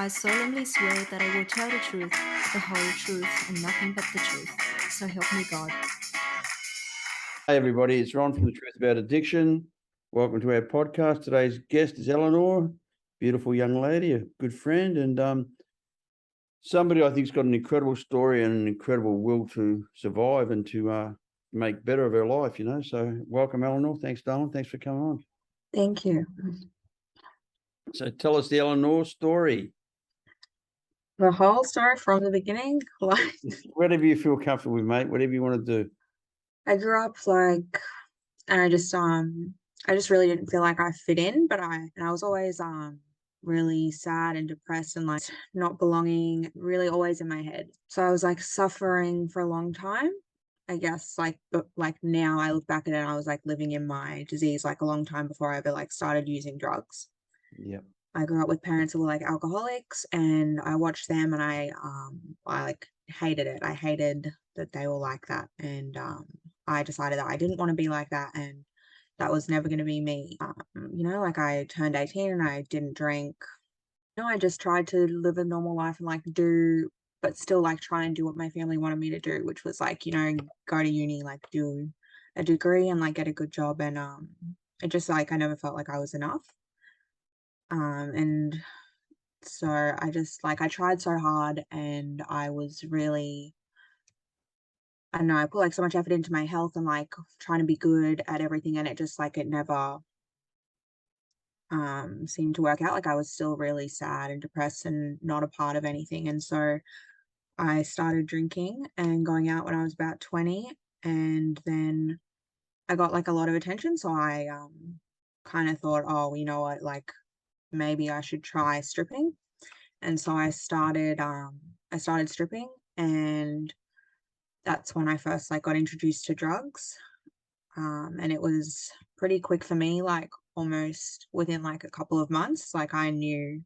I solemnly swear that I will tell the truth, the whole truth, and nothing but the truth. So help me God. Hey everybody, it's Ron from The Truth About Addiction. Welcome to our podcast. Today's guest is Eleanor, beautiful young lady, a good friend, and somebody I think's got an incredible story and an incredible will to survive and to make better of her life, So welcome, Eleanor. Thanks, darling. Thanks for coming on. Thank you. So tell us the Eleanor story. The whole story from the beginning, like Whatever you feel comfortable with, mate, whatever you want to do. I grew up and I just really didn't feel like I fit in, but I was always really sad and depressed and like not belonging, really always in my head. So I was like suffering for a long time. I guess but now I look back at it and I was like living in my disease like a long time before I ever like started using drugs. Yep. I grew up with parents who were like alcoholics, and I watched them, and I like hated it. I hated that they were like that, and I decided that I didn't want to be like that, and that was never going to be me. Like I turned 18 and I didn't drink. I just tried to live a normal life and like but still like try and do what my family wanted me to do, which was like, go to uni, like do a degree and like get a good job. And it just like I never felt like I was enough. And so I tried so hard, and I was really, I don't know, I put like so much effort into my health and like trying to be good at everything, and it just like it never seemed to work out. Like I was still really sad and depressed and not a part of anything. And so I started drinking and going out when I was about 20, and then I got like a lot of attention. So I kind of thought, oh, you know what, like maybe I should try stripping. And so I started stripping, and that's when I first like got introduced to drugs. And it was pretty quick for me, like almost within like a couple of months. Like I knew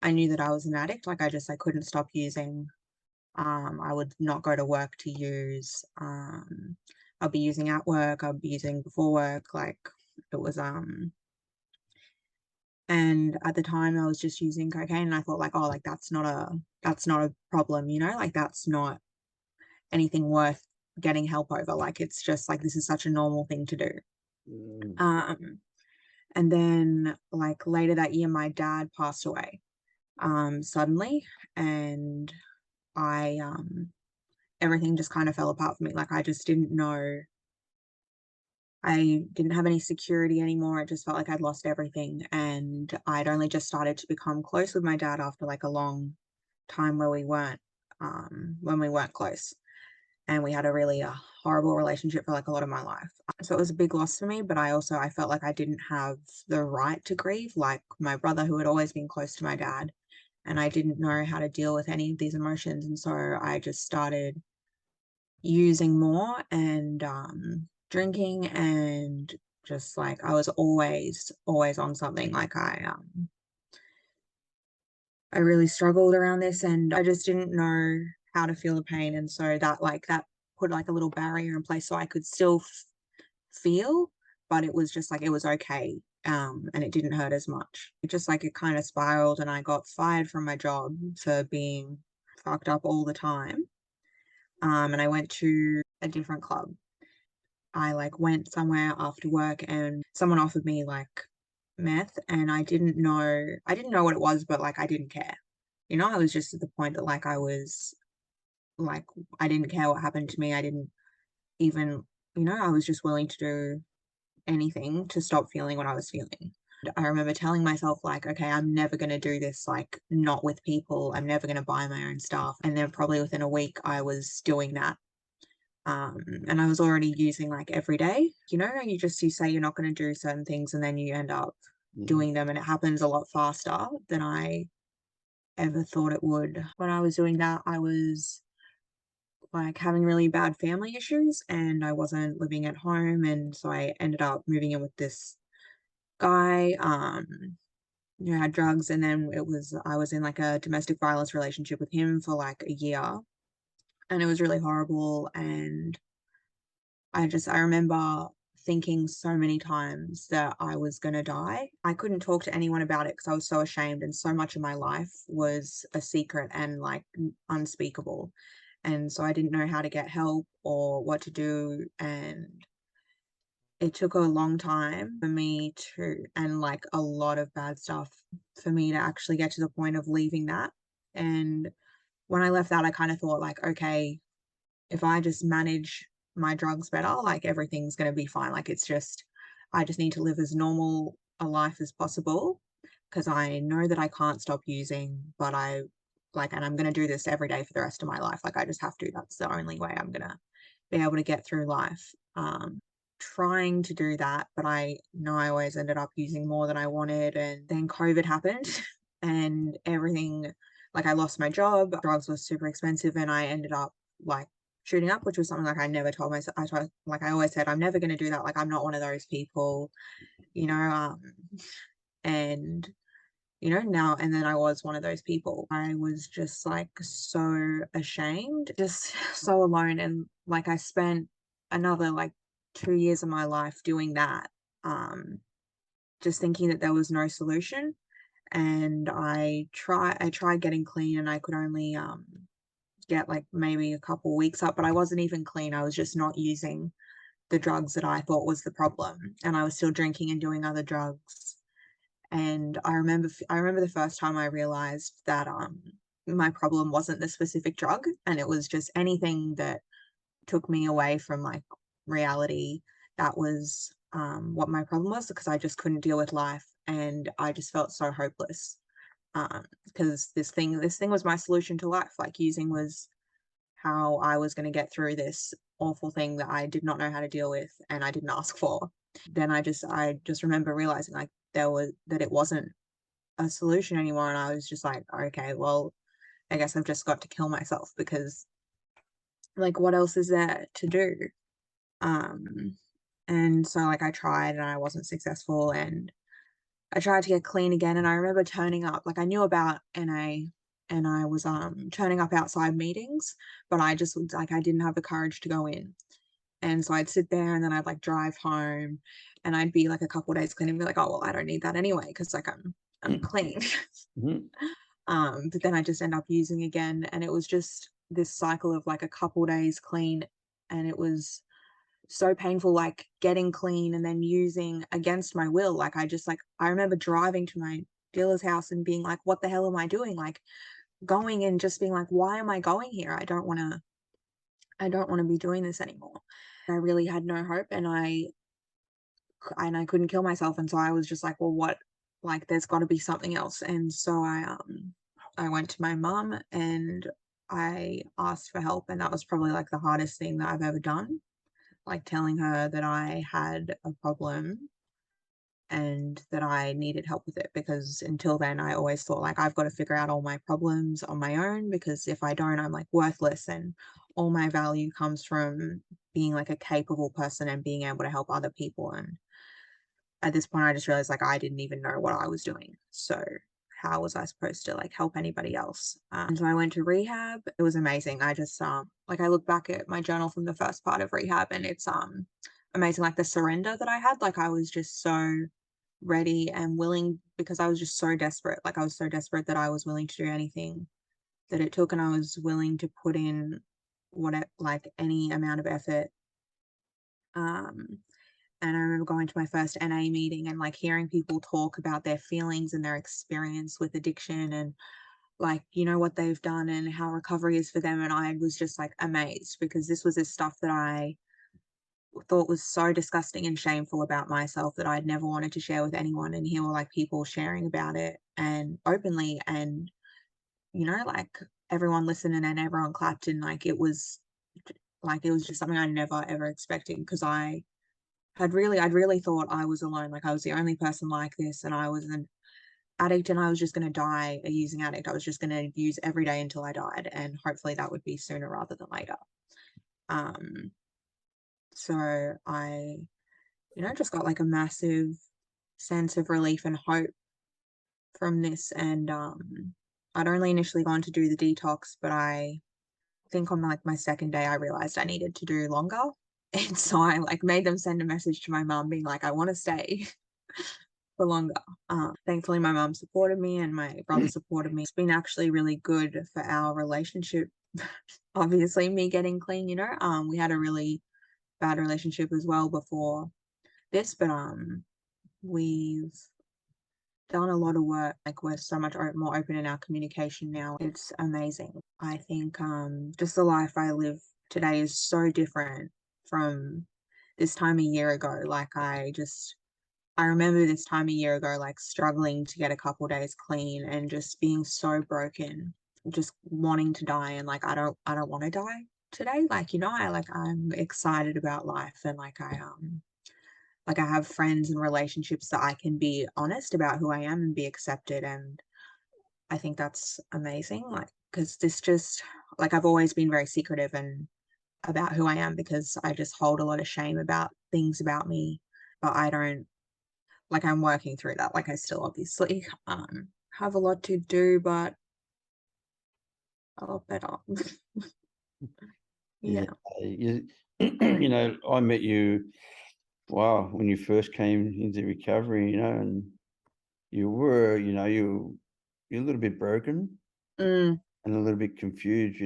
that I was an addict. Like I couldn't stop using. I would not go to work to use. I'll be using at work, I'll be using before work. Like it was and at the time I was just using cocaine, and I thought like, oh, like that's not a problem, like that's not anything worth getting help over. Like it's just like this is such a normal thing to do. And then like later that year my dad passed away suddenly, and I everything just kind of fell apart for me. Like I just didn't know, I didn't have any security anymore. It just felt like I'd lost everything. And I'd only just started to become close with my dad after like a long time where when we weren't close. And we had a really horrible relationship for like a lot of my life. So it was a big loss for me, but I felt like I didn't have the right to grieve, like my brother, who had always been close to my dad. And I didn't know how to deal with any of these emotions. And so I just started using more and drinking, and just like I was always on something. Like I really struggled around this, and I just didn't know how to feel the pain. And so that put like a little barrier in place so I could still feel, but it was just like it was okay. And it didn't hurt as much. It kind of spiraled, and I got fired from my job for being fucked up all the time. And I went to a different club. I like went somewhere after work, and someone offered me like meth, and I didn't know what it was, but like I didn't care. I was just at the point that like I didn't care what happened to me. I didn't even, I was just willing to do anything to stop feeling what I was feeling. I remember telling myself like, okay, I'm never going to do this, like not with people. I'm never going to buy my own stuff. And then probably within a week I was doing that. And I was already using like every day, you say you're not going to do certain things, and then you end up doing them, and it happens a lot faster than I ever thought it would. When I was doing that, I was like having really bad family issues, and I wasn't living at home, and so I ended up moving in with this guy who had drugs. And then I was in like a domestic violence relationship with him for like a year, and it was really horrible. And I remember thinking so many times that I was going to die. I couldn't talk to anyone about it because I was so ashamed, and so much of my life was a secret and like unspeakable. And so I didn't know how to get help or what to do. And it took a long time for me to, and like a lot of bad stuff for me to actually get to the point of leaving that. And when I left that, I kind of thought like, okay, if I just manage my drugs better, like everything's going to be fine. Like it's just, I just need to live as normal a life as possible because I know that I can't stop using, but I like, and I'm going to do this every day for the rest of my life. Like I just have to. That's the only way I'm going to be able to get through life. Trying to do that, but I know I always ended up using more than I wanted. And then COVID happened and everything, like I lost my job, drugs were super expensive, and I ended up like shooting up, which was something like I never told myself. Like I always said, I'm never going to do that. Like I'm not one of those people, you know, and now, and then I was one of those people. I was just like so ashamed, just so alone. And like I spent another like 2 years of my life doing that, just thinking that there was no solution. And I tried getting clean, and I could only get like maybe a couple weeks up, but I wasn't even clean. I was just not using the drugs that I thought was the problem, and I was still drinking and doing other drugs. And I remember the first time I realized that my problem wasn't the specific drug, and it was just anything that took me away from like reality. That was what my problem was, because I just couldn't deal with life, and I just felt so hopeless. Because this thing was my solution to life. Like using was how I was going to get through this awful thing that I did not know how to deal with and I didn't ask for. Then I just remember realizing like that it wasn't a solution anymore, and I was just like, okay, well, I guess I've just got to kill myself, because like what else is there to do? Um and so like I tried and I wasn't successful, and I tried to get clean again. And I remember turning up, like I knew about NA, and I was turning up outside meetings, but I just was like, I didn't have the courage to go in. And so I'd sit there, and then I'd like drive home, and I'd be like a couple days clean and be like, oh well, I don't need that anyway, because like I'm clean. Mhm. But then I just end up using again, and it was just this cycle of like a couple days clean, and it was so painful, like getting clean and then using against my will. Like I remember driving to my dealer's house and being like, what the hell am I doing? Like going and just being like, why am I going here? I don't want to be doing this anymore. I really had no hope, and I couldn't kill myself. And so I was just like, well, what, like there's got to be something else. And so I went to my mum and I asked for help, and that was probably like the hardest thing that I've ever done, like telling her that I had a problem and that I needed help with it, because until then I always thought like I've got to figure out all my problems on my own, because if I don't, I'm like worthless, and all my value comes from being like a capable person and being able to help other people. And at this point I just realized like I didn't even know what I was doing, so how was I supposed to like help anybody else? And so I went to rehab. It was amazing. I just like I look back at my journal from the first part of rehab, and it's amazing, like the surrender that I had. Like I was just so ready and willing, because I was just so desperate. Like I was so desperate that I was willing to do anything that it took, and I was willing to put in like any amount of effort. um and I remember going to my first NA meeting and like hearing people talk about their feelings and their experience with addiction, and like, what they've done and how recovery is for them. And I was just like amazed, because this was this stuff that I thought was so disgusting and shameful about myself that I'd never wanted to share with anyone. And here were like people sharing about it and openly, and, like everyone listened and everyone clapped, and it was just something I never ever expected, because I'd really thought I was alone. Like I was the only person like this, and I was an addict, and I was just going to die a using addict. I was just going to use every day until I died, and hopefully that would be sooner rather than later. So I, just got like a massive sense of relief and hope from this. And I'd only initially gone to do the detox, but I think on like my second day I realized I needed to do longer. And so I like made them send a message to my mum being like, I want to stay for longer. Thankfully, my mum supported me and my brother supported me. It's been actually really good for our relationship. Obviously, me getting clean, we had a really bad relationship as well before this, but we've done a lot of work. Like we're so much more open in our communication now. It's amazing. I think just the life I live today is so different from this time a year ago. Like I remember this time a year ago, like struggling to get a couple days clean and just being so broken, just wanting to die. And like, I don't want to die today. Like, I'm excited about life. And like I have friends and relationships that I can be honest about who I am and be accepted. And I think that's amazing. Like, cause this just, like, I've always been very secretive and about who I am because I just hold a lot of shame about things about me, but I don't, like I'm working through that. Like I still obviously have a lot to do, but a lot better. Yeah. Yeah. I met you, wow, when you first came into recovery, and you were, you're a little bit broken Mm, and a little bit confused,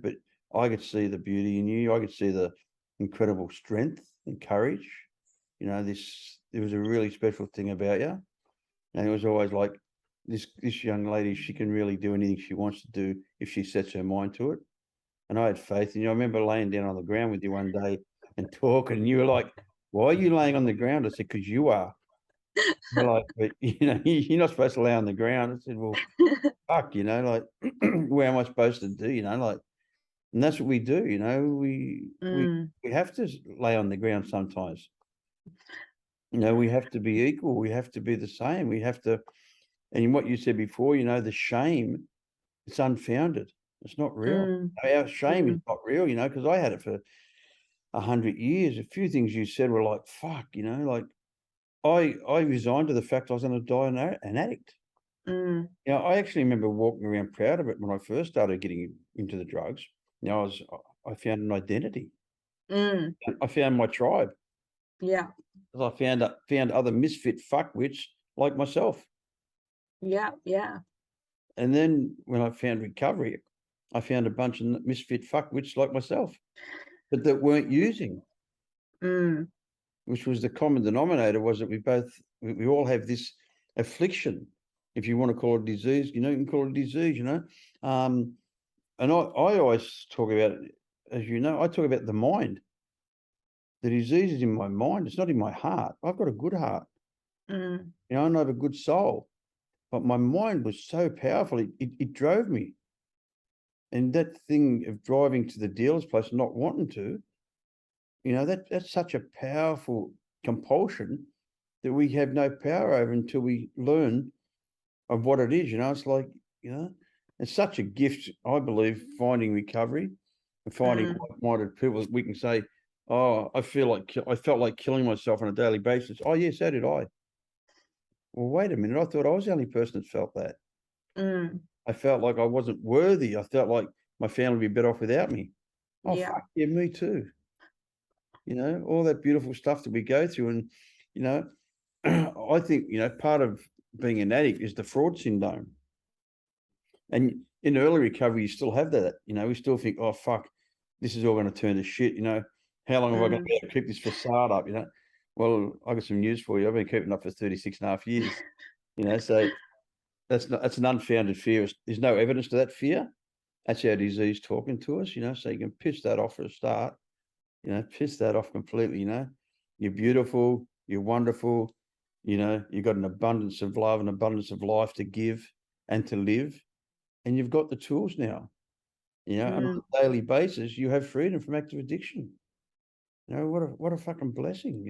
but I could see the beauty in you. I could see the incredible strength and courage. There was a really special thing about you. And it was always like this young lady, she can really do anything she wants to do if she sets her mind to it. And I had faith in you. I remember laying down on the ground with you one day and talking, and you were like, "Why are you laying on the ground?" I said, "Because you are." You're like, "But you're not supposed to lay on the ground." I said, "Well, fuck, like, what am I supposed to do?" Like, and that's what we do. mm, We have to lay on the ground sometimes. We have to be equal. We have to be the same. We have to. And what you said before, the shame, it's unfounded. It's not real. mm, Our shame is mm, not real, because I had it for 100 years. A few things you said were like, fuck, like I resigned to the fact I was going to die an addict. mm, I actually remember walking around proud of it when I first started getting into the drugs. I found an identity. mm. I found my tribe. Yeah. 'Cause I found other misfit fuckwits like myself. Yeah. Yeah. And then when I found recovery, I found a bunch of misfit fuckwits like myself, but that weren't using, Mm, which was the common denominator, was that we all have this affliction. If you want to call it disease, you can call it disease. And I always talk about it, as I talk about the mind. The disease is in my mind. It's not in my heart. I've got a good heart. mm, And I have a good soul, but my mind was so powerful. It drove me. And that thing of driving to the dealer's place and not wanting to, that's such a powerful compulsion that we have no power over until we learn of what it is. It's like, it's such a gift, I believe, finding recovery and finding mm, like-minded people that we can say, oh, I felt like killing myself on a daily basis. Oh, yeah, so did I. Well, wait a minute. I thought I was the only person that felt that. mm. I felt like I wasn't worthy. I felt like my family would be better off without me. Oh, Yeah. fuck yeah, me too. All that beautiful stuff that we go through. And, I think, part of being an addict is the fraud syndrome. And in early recovery, you still have that. We still think, oh, fuck, this is all going to turn to shit. How long have I got to Mm. be able to keep this facade up? Well, I got some news for you. I've been keeping it up for 36 and a half years. So that's an unfounded fear. There's no evidence to that fear. That's our disease talking to us, so you can piss that off for a start. Piss that off completely. You're beautiful, you're wonderful, you've got an abundance of love, an abundance of life to give and to live. And you've got the tools now, and on Mm. a daily basis, you have freedom from active addiction. What a fucking blessing,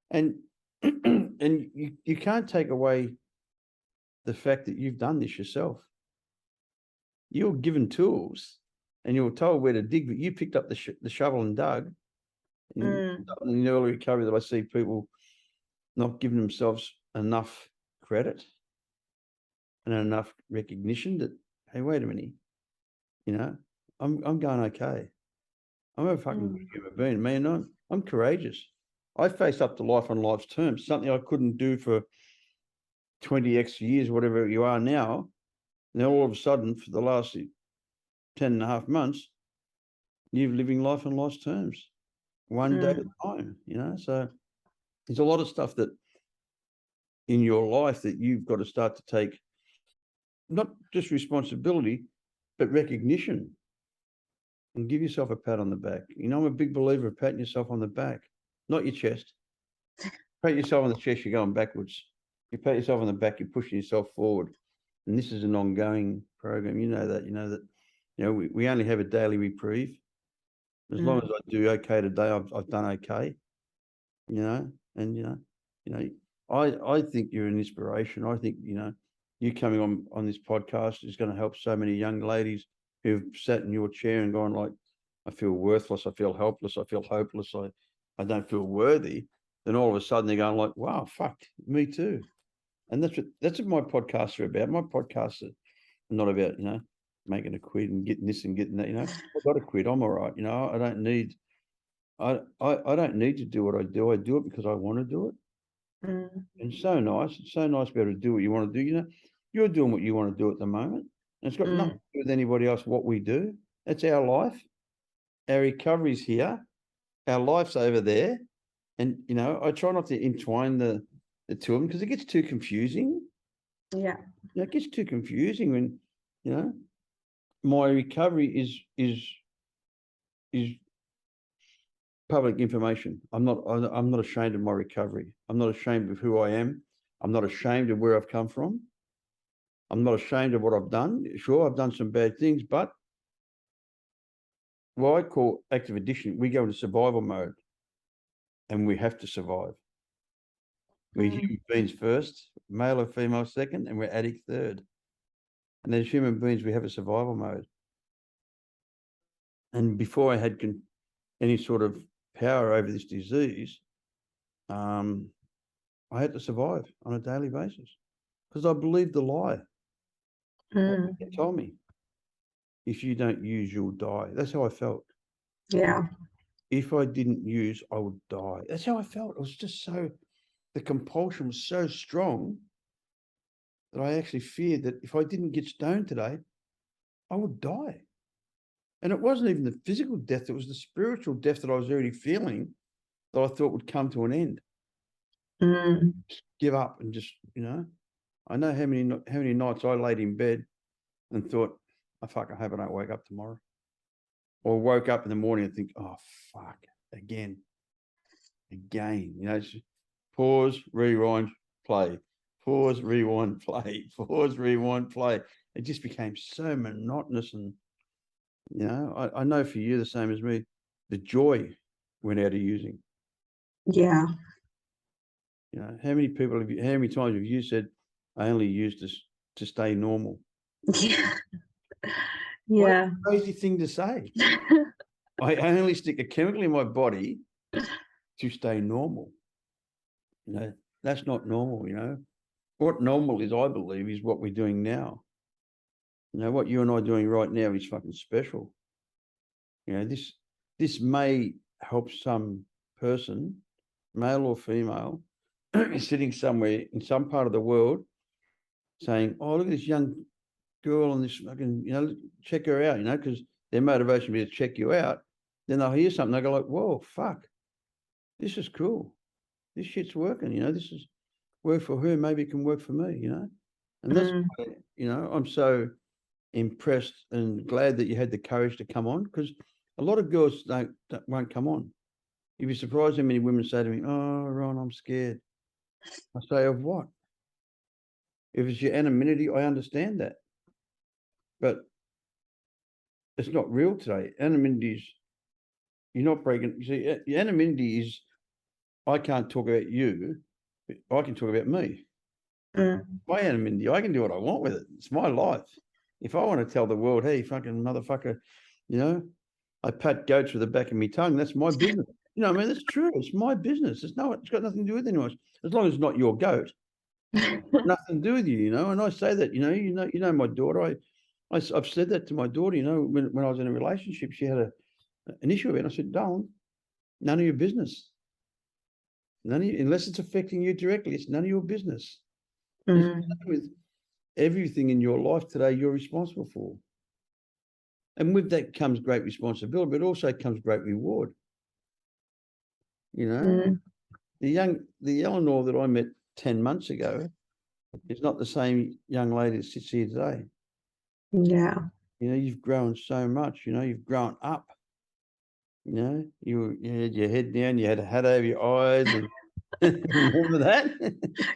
and and you can't take away the fact that you've done this yourself. You're given tools and you were told where to dig, but you picked up the shovel and dug. And Mm. in the early recovery that I see people not giving themselves enough credit and enough recognition that, hey, wait a minute, I'm going okay. I'm a fucking good human being, man. I'm courageous. I face up to life on life's terms, something I couldn't do for 20x years, whatever you are now. Now, all of a sudden, for the last 10 and a half months, you're living life on life's terms, one day at a time, So there's a lot of stuff that in your life that you've got to start to take, not just responsibility, but recognition, and give yourself a pat on the back. I'm a big believer of patting yourself on the back, not your chest. Pat yourself on the chest, you're going backwards. You pat yourself on the back, you're pushing yourself forward. And this is an ongoing program. You know that, we only have a daily reprieve. As long as I do okay today, I've done okay, and, I think you're an inspiration. I think, you coming on this podcast is going to help so many young ladies who've sat in your chair and gone like, I feel worthless, I feel helpless, I feel hopeless, I don't feel worthy. Then all of a sudden they're going like, wow, fuck, me too. And that's what my podcasts are about. My podcasts are not about, making a quid and getting this and getting that, I've got to quit. I'm all right. I don't need to do what I do. I do it because I want to do it. And it's so nice. It's so nice to be able to do what you want to do. You're doing what you want to do at the moment. And it's got nothing to do with anybody else, what we do. That's our life. Our recovery's here. Our life's over there. And, I try not to entwine the two of them because it gets too confusing. Yeah. It gets too confusing when, my recovery is public information. I'm not ashamed of my recovery. I'm not ashamed of who I am. I'm not ashamed of where I've come from. I'm not ashamed of what I've done. Sure, I've done some bad things, but what I call active addiction, we go into survival mode and we have to survive. We're human beings first, male or female second, and we're addict third. And as human beings, we have a survival mode. And before I had any sort of power over this disease, I had to survive on a daily basis because I believed the lie. They told me, if you don't use, you'll die. That's how I felt. Yeah. If I didn't use, I would die. That's how I felt. It was just the compulsion was so strong that I actually feared that if I didn't get stoned today, I would die. And it wasn't even the physical death, it was the spiritual death that I was already feeling that I thought would come to an end. Just give up and just, I know how many nights I laid in bed and thought, oh, fuck, I hope I don't wake up tomorrow. Or woke up in the morning and think, oh, fuck, again. Pause, rewind, play. Pause, rewind, play. Pause, rewind, play. It just became so monotonous. And, I know for you, the same as me, the joy went out of using. Yeah. How many times have you said, I only use this to stay normal? Yeah. What a crazy thing to say. I only stick a chemical in my body to stay normal. That's not normal, What normal is, I believe, is what we're doing now. What you and I are doing right now is fucking special. This may help some person, male or female, sitting somewhere in some part of the world saying, oh, look at this young girl and this fucking, check her out, because their motivation is to check you out. Then they'll hear something, they go like, whoa, fuck, this is cool. This shit's working, this is work for her, maybe it can work for me, And that's why, I'm so impressed and glad that you had the courage to come on, because a lot of girls won't come on. You'd be surprised how many women say to me, oh, Ron, I'm scared. I say, of what? If it's your anonymity, I understand that. But it's not real today. Anonymity is, you're not breaking. You see, your anonymity is, I can't talk about you, I can talk about me. My anonymity, I can do what I want with it. It's my life. If I want to tell the world, hey, fucking motherfucker, I pat goats with the back of my tongue, that's my business. That's true. It's my business. It's got nothing to do with anyone else. As long as it's not your goat. Nothing to do with you, and I say that, my daughter, I've said that to my daughter, when I was in a relationship, she had an issue about it. I said, Darling, none of your business. Unless it's affecting you directly, it's none of your business. Mm. With everything in your life today, you're responsible for. And with that comes great responsibility, but also comes great reward. You know, the Eleanor that I met 10 months ago is not the same young lady that sits here today. Yeah. You know, you've grown so much, you know, you've grown up. You know, you had your head down, you had a hat over your eyes, and remember that?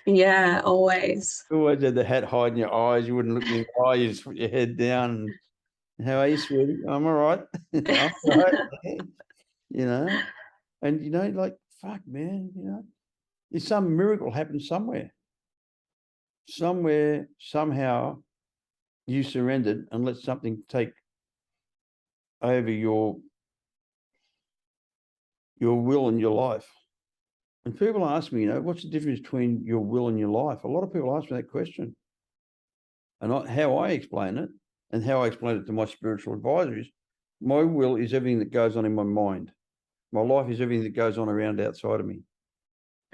Yeah, always. You always had the hat hiding your eyes, you wouldn't look me in the eye, you just put your head down. And, how are you, sweetie? I'm all right. I'm all right. You know, and you know, like, fuck, man, you know, there's some miracle happened somewhere. Somewhere, somehow, you surrendered and let something take over your will and your life. And people ask me, you know, what's the difference between your will and your life? A lot of people ask me that question. And how I explain it, and how I explain it to my spiritual advisors, my will is everything that goes on in my mind. My life is everything that goes on around outside of me.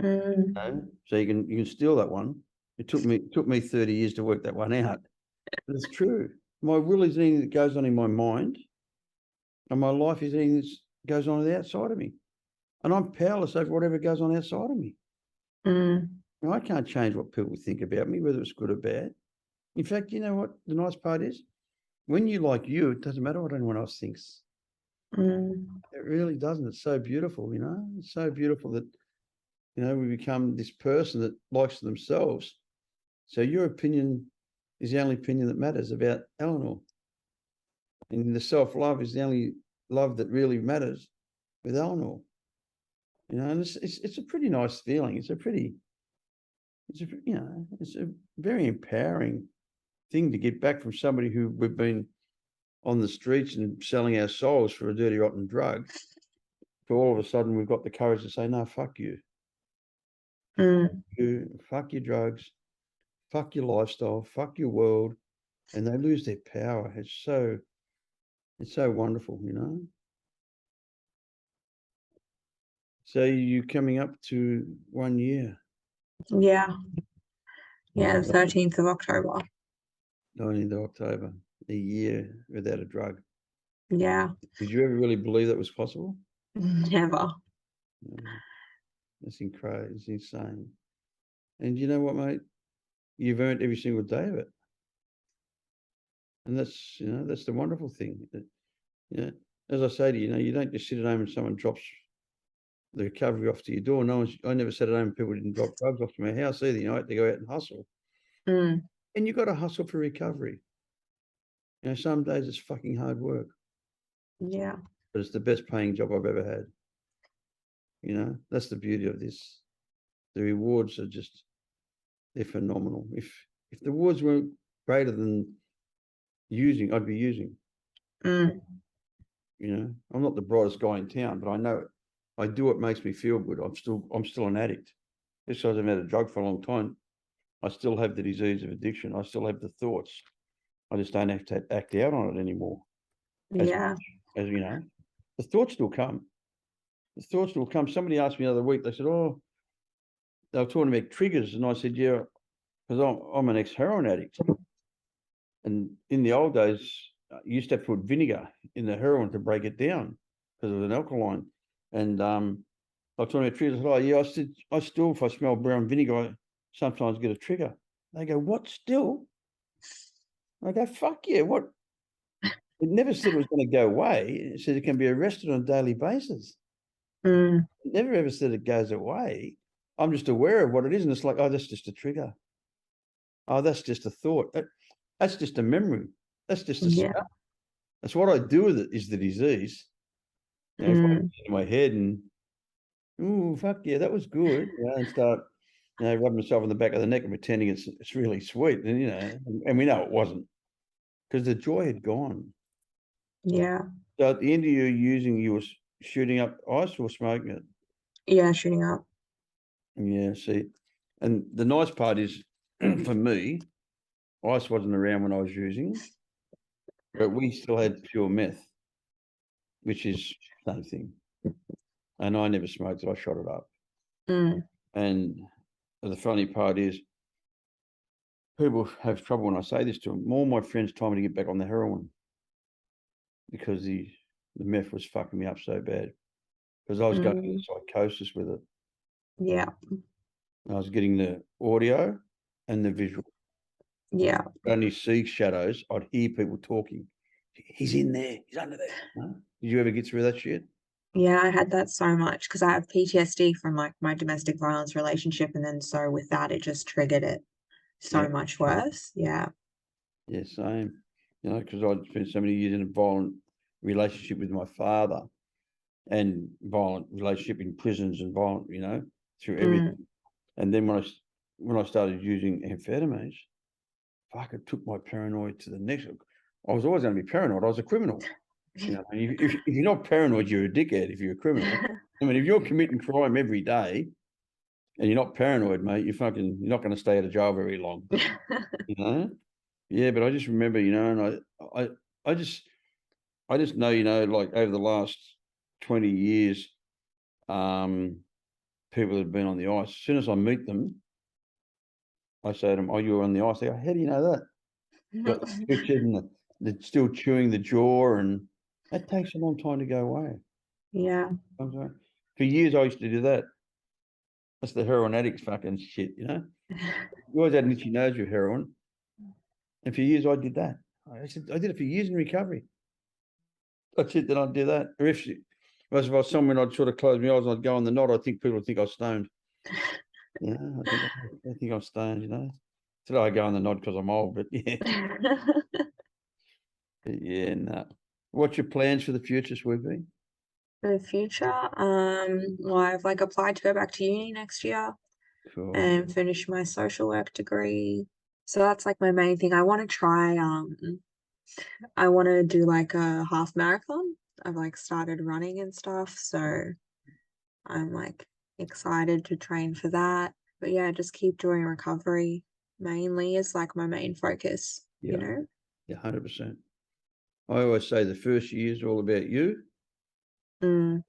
You know? So you can steal that one. It took me 30 years to work that one out. But it's true. My will is anything that goes on in my mind, and my life is anything that goes on the outside of me. And I'm powerless over whatever goes on outside of me. Now, I can't change what people think about me, whether it's good or bad. In fact, you know what the nice part is? When you like you, it doesn't matter what anyone else thinks. It really doesn't. It's so beautiful, you know. It's so beautiful that, you know, we become this person that likes themselves. So your opinion is the only opinion that matters about Eleanor. And the self-love is the only love that really matters with Eleanor. You know, and it's a pretty nice feeling. It's a very empowering thing to get back from somebody who we've been on the streets and selling our souls for a dirty, rotten drug. To all of a sudden, we've got the courage to say, no, fuck you. Fuck your drugs, fuck your lifestyle, fuck your world. And they lose their power. It's so wonderful, you know. So you're coming up to 1 year. Yeah. Yeah, the 13th of October. 19th of October, a year without a drug. Yeah. Did you ever really believe that was possible? Never. No. That's incredible. It's insane. And you know what, mate? You've earned every single day of it. And that's, you know, that's the wonderful thing. That, you know, as I say to you, you know, you don't just sit at home and someone drops the recovery off to your door. I never sat at home and people didn't drop drugs off to my house either. You know, I had to go out and hustle. And you've got to hustle for recovery. You know, some days it's fucking hard work. Yeah. But it's the best paying job I've ever had. You know, that's the beauty of this. The rewards are just, they're phenomenal. If the rewards weren't greater than using, I'd be using. You know, I'm not the brightest guy in town, but I know it. I do what makes me feel good. I'm still an addict. Just because I've had a drug for a long time, I still have the disease of addiction. I still have the thoughts. I just don't have to act out on it anymore. As you know, the thoughts still come. The thoughts will come. Somebody asked me the other week, they said, oh, they were talking about triggers. And I said, yeah, because I'm an ex-heroin addict. And in the old days, you used to have to put vinegar in the heroin to break it down because it was an alkaline. And I was talking about triggers. I said, oh, yeah, I still, if I smell brown vinegar, I sometimes get a trigger. They go, what, still? I go, fuck yeah, what? It never said it was going to go away. It said it can be arrested on a daily basis. It never ever said it goes away. I'm just aware of what it is. And it's like, oh, that's just a trigger. Oh, that's just a thought. That's just a memory. That's just a smell. That's what I do with it is the disease. You know, if I get in my head and, oh, fuck yeah, that was good. You know, and start, you know, rubbing myself on the back of the neck and pretending it's really sweet. And, you know, and we know it wasn't because the joy had gone. Yeah. So at the end of you were shooting up ice or smoking it? Yeah, shooting up. Yeah, see. And the nice part is, for me, ice wasn't around when I was using, but we still had pure meth. which is same thing. And I never smoked it. I shot it up. And the funny part is, people have trouble when I say this to them. All my friends told me to get back on the heroin because the meth was fucking me up so bad. Because I was going into psychosis with it. Yeah. I was getting the audio and the visual. Yeah. I'd only see shadows. I'd hear people talking. He's in there. He's under there. No? Did you ever get through that shit? Yeah, I had that so much because I have PTSD from like my domestic violence relationship, and then so with that it just triggered it so much worse. Yeah. Yeah, same. You know, because I'd spent so many years in a violent relationship with my father, and violent relationship in prisons, and violent, you know, through everything. And then when I started using amphetamines, fuck, it took my paranoid to the next. I was always going to be paranoid. I was a criminal. You know, and if you're not paranoid, you're a dickhead. If you're a criminal, I mean, if you're committing crime every day and you're not paranoid, mate, you're not going to stay out of jail very long. You know? Yeah, but I just remember, you know, and I just know, you know, like over the last 20 years, people that have been on the ice, as soon as I meet them, I say to them, "Oh, you were on the ice." They go, "How do you know that?" Got the pictures and they're still chewing the jaw, and that takes a long time to go away. Yeah. For years, I used to do that. That's the heroin addicts fucking shit, you know. You always had an itchy nose with heroin, and for years I did that. I did it for years in recovery. That's it. Then I'd do that. Or if I was somewhere, I'd sort of close my eyes and I'd go on the nod. I think people would think I was stoned. Yeah, I think I'm stoned, you know. Today I go on the nod because I'm old, but yeah. Yeah, no. What's your plans for the future, Sweetie? For the future, well, I've like applied to go back to uni next year Cool. and finish my social work degree. So that's like my main thing. I want to try, I want to do like a half marathon. I've like started running and stuff, so I'm like excited to train for that. But yeah, just keep doing recovery mainly is like my main focus, you know? Yeah, 100%. I always say the first year is all about you. The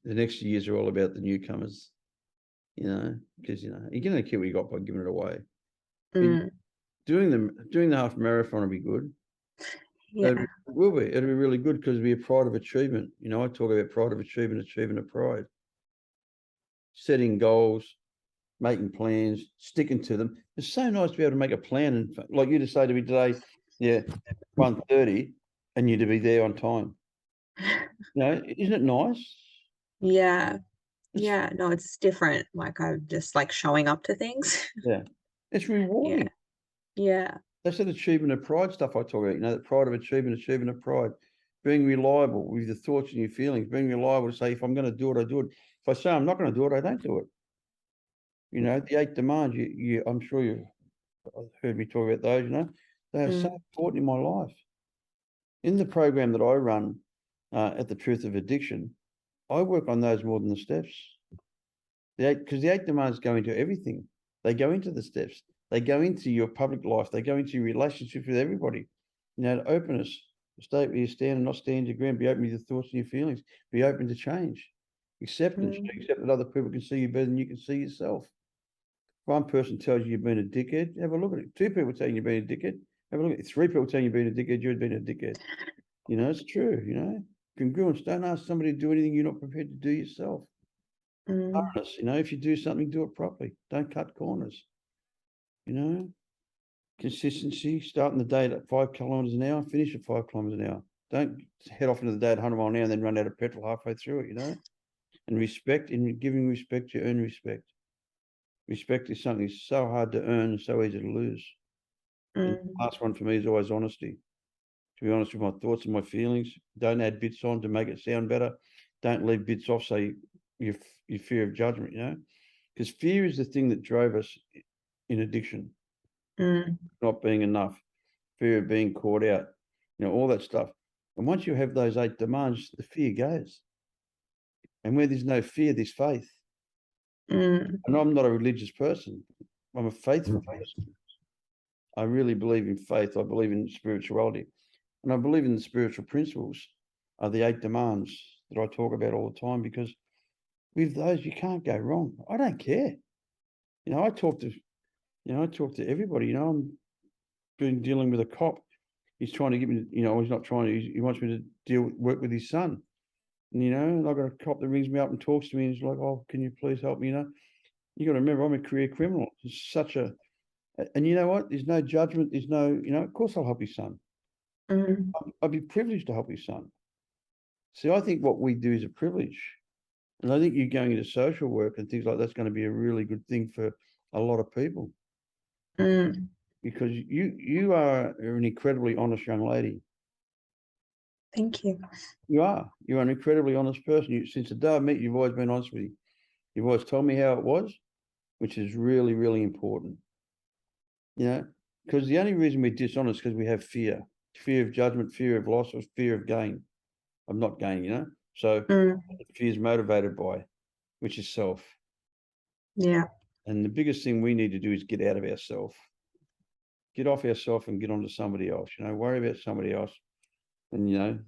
next years are all about the newcomers, you know, because, you know, you're going to kill what you got by giving it away. Doing the half marathon will be good. Yeah. It will be. It'll be really good because it'll be a pride of achievement. You know, I talk about pride of achievement, achievement of pride. Setting goals, making plans, sticking to them. It's so nice to be able to make a plan, and like you to say to me today, yeah, 1:30, and you to be there on time. You know, isn't it nice? Yeah. Yeah. No, it's different. Like I'm just like showing up to things. Yeah. It's rewarding. Yeah. That's that achievement of pride stuff I talk about, you know, that pride of achievement, achievement of pride. Being reliable with your thoughts and your feelings, being reliable to say, if I'm going to do it, I do it. If I say I'm not going to do it, I don't do it. You know, the 8 demands, I'm sure you've heard me talk about those, you know, they are so important in my life. In the program that I run at the Truth of Addiction, I work on those more than the steps. Because the 8 demands go into everything. They go into the steps. They go into your public life. They go into your relationships with everybody. You know, openness, state where you stand and not stand your ground. Be open with your thoughts and your feelings. Be open to change. Acceptance. Accept that other people can see you better than you can see yourself. If one person tells you you've been a dickhead, have a look at it. 2 people tell you you've been a dickhead, have a look at it. 3 people tell you you've been a dickhead, you've been a dickhead. You know, it's true, you know. Congruence. Don't ask somebody to do anything you're not prepared to do yourself. Thoroughness, you know, if you do something, do it properly. Don't cut corners. You know, consistency, starting the day at 5 kilometres an hour, finish at 5 kilometres an hour. Don't head off into the day at 100 miles an hour and then run out of petrol halfway through it, you know. And respect, in giving respect, you earn respect. Respect is something so hard to earn and so easy to lose. And the last one for me is always honesty. To be honest with my thoughts and my feelings. Don't add bits on to make it sound better. Don't leave bits off so your fear of judgment, you know. Because fear is the thing that drove us in addiction. Not being enough, fear of being caught out, you know, all that stuff. And once you have those 8 demands, the fear goes. And where there's no fear, there's faith. And I'm not a religious person. I'm a faithful person. I really believe in faith. I believe in spirituality. And I believe in the spiritual principles. are the 8 demands that I talk about all the time, because with those, you can't go wrong. I don't care. You know, I talk to everybody. You know, I'm been dealing with a cop. He's trying to get me, you know, he's not trying to, he wants me to work with his son. And, you know, and I've got a cop that rings me up and talks to me and he's like, oh, can you please help me? You know, you got to remember, I'm a career criminal. It's such a, and you know what? There's no judgment. There's no, you know, of course I'll help his son. I'd be privileged to help his son. See, I think what we do is a privilege. And I think you going into social work and things like that's going to be a really good thing for a lot of people. Because you are an incredibly honest young lady. Thank you. You are. You're an incredibly honest person. Since the day I met you, you've always been honest with me. You've always told me how it was, which is really, really important. You know, because the only reason we're dishonest is because we have fear of judgment, fear of loss, or fear of gain. I'm not gaining, you know. So fear is motivated by, which is self. Yeah. And the biggest thing we need to do is get out of ourselves. Get off ourselves and get onto somebody else. You know, worry about somebody else. And you know,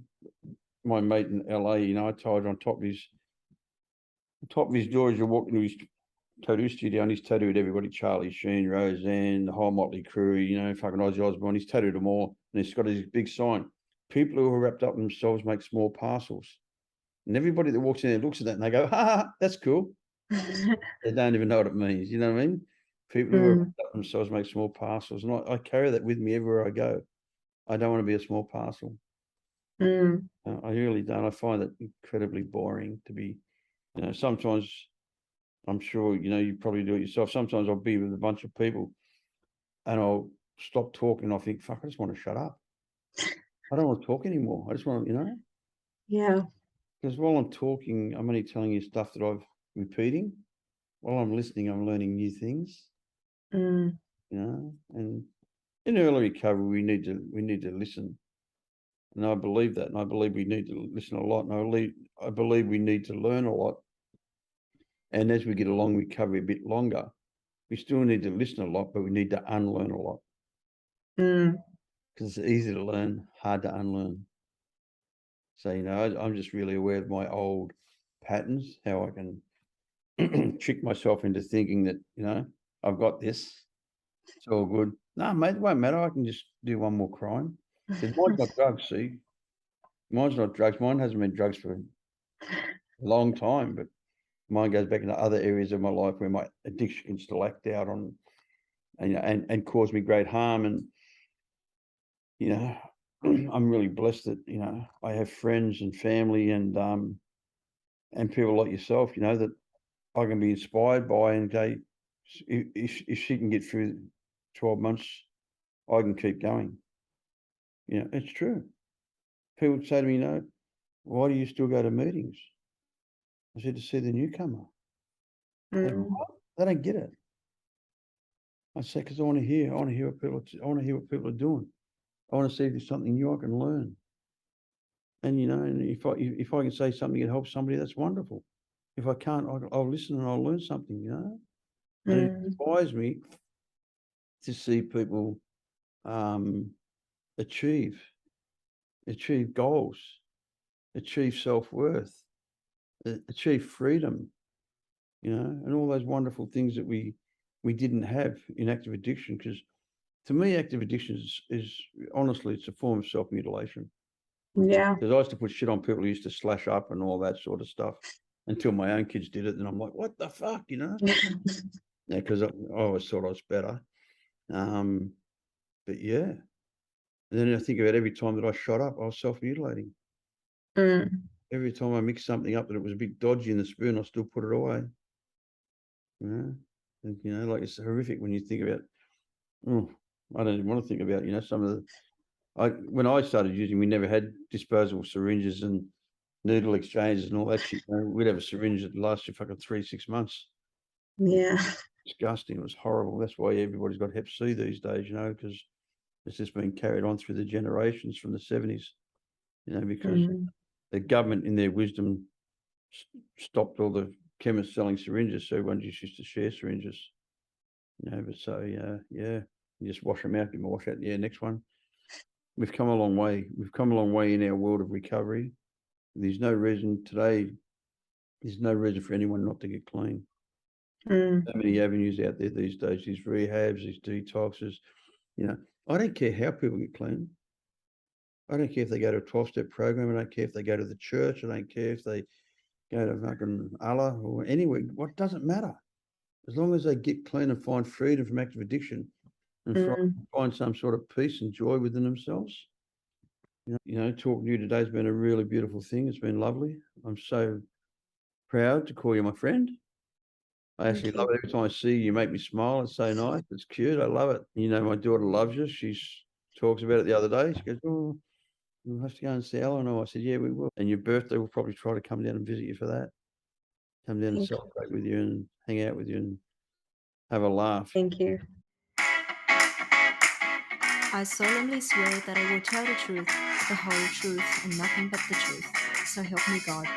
my mate in LA, you know, I told on top of his door as you walk into his tattoo studio, and he's tattooed everybody: Charlie Sheen, Roseanne, the whole Motley crew, you know, fucking Ozzy Osbourne. He's tattooed them all, and he's got his big sign: people who are wrapped up in themselves make small parcels. And everybody that walks in there looks at that and they go, ha, that's cool. They don't even know what it means. You know what I mean? People who are wrapped up in themselves make small parcels. And I carry that with me everywhere I go. I don't want to be a small parcel. I really don't. I find it incredibly boring to be, you know, sometimes I'm sure, you know, you probably do it yourself. Sometimes I'll be with a bunch of people and I'll stop talking. I think, fuck, I just want to shut up. I don't want to talk anymore. I just want to, you know? Yeah. Because while I'm talking, I'm only telling you stuff that I've repeating. While I'm listening, I'm learning new things. You know, and in early recovery, we need to listen. And I believe that. And I believe we need to listen a lot. And I believe we need to learn a lot. And as we get along recovery a bit longer, we still need to listen a lot, but we need to unlearn a lot. Because it's easy to learn, hard to unlearn. So, you know, I'm just really aware of my old patterns, how I can trick myself into thinking that, you know, I've got this. It's all good. No, mate, it won't matter. I can just do one more crime. Because mine's not drugs, see. Mine's not drugs. Mine hasn't been drugs for a long time, but mine goes back into other areas of my life where my addiction can still act out on and cause me great harm. And, you know, I'm really blessed that, you know, I have friends and family and people like yourself, you know, that I can be inspired by and go, if she can get through 12 months, I can keep going. You know, it's true. People would say to me, you know, why do you still go to meetings? I said, to see the newcomer. They don't get it. I say, because I want to hear what people are doing. I want to see if there's something new I can learn. And, you know, and if I can say something that helps somebody, that's wonderful. If I can't, I'll listen and I'll learn something, you know. And it inspires me to see people achieve goals, achieve self-worth, achieve freedom, you know, and all those wonderful things that we didn't have in active addiction. Because to me, active addiction is honestly, it's a form of self-mutilation. Yeah. Because I used to put shit on people who used to slash up and all that sort of stuff until my own kids did it. And I'm like, what the fuck, you know? Yeah, because I always thought I was better. But yeah. And then I think about every time that I shot up, I was self-mutilating. Every time I mixed something up that it was a bit dodgy in the spoon, I still put it away. You know? And, you know, like it's horrific when you think about, I don't even want to think about, you know, some of the, when I started using, we never had disposable syringes and needle exchanges and all that shit. You know, we'd have a syringe that lasted fucking 3-6 months. Yeah. Disgusting. It was horrible. That's why everybody's got Hep C these days, you know, because it's just been carried on through the generations from the 70s, you know, because the government in their wisdom stopped all the chemists selling syringes, so everyone just used to share syringes, you know. But so, yeah, you just wash them out, give them a wash out. Yeah, next one. We've come a long way. We've come a long way in our world of recovery. There's no reason today. There's no reason for anyone not to get clean. Mm. So many avenues out there these days. These rehabs, these detoxes. You know, I don't care how people get clean. I don't care if they go to a 12-step program. I don't care if they go to the church. I don't care if they go to fucking Allah or anywhere. What doesn't matter? As long as they get clean and find freedom from active addiction and find some sort of peace and joy within themselves. Talking to you today has been a really beautiful thing. It's been lovely. I'm so proud to call you my friend. I Thank actually you. love it every time I see you. You make me smile. It's so nice. It's cute. I love it. My daughter loves you. She talks about it the other day. She goes, "Oh, we'll have to go and see Eleanor." I said, "Yeah, we will." And your birthday, we'll probably try to come down and visit you for that. Come down and Thank you. celebrate with you and hang out with you and have a laugh. Thank you. I solemnly swear that I will tell the truth, the whole truth, and nothing but the truth. So help me God.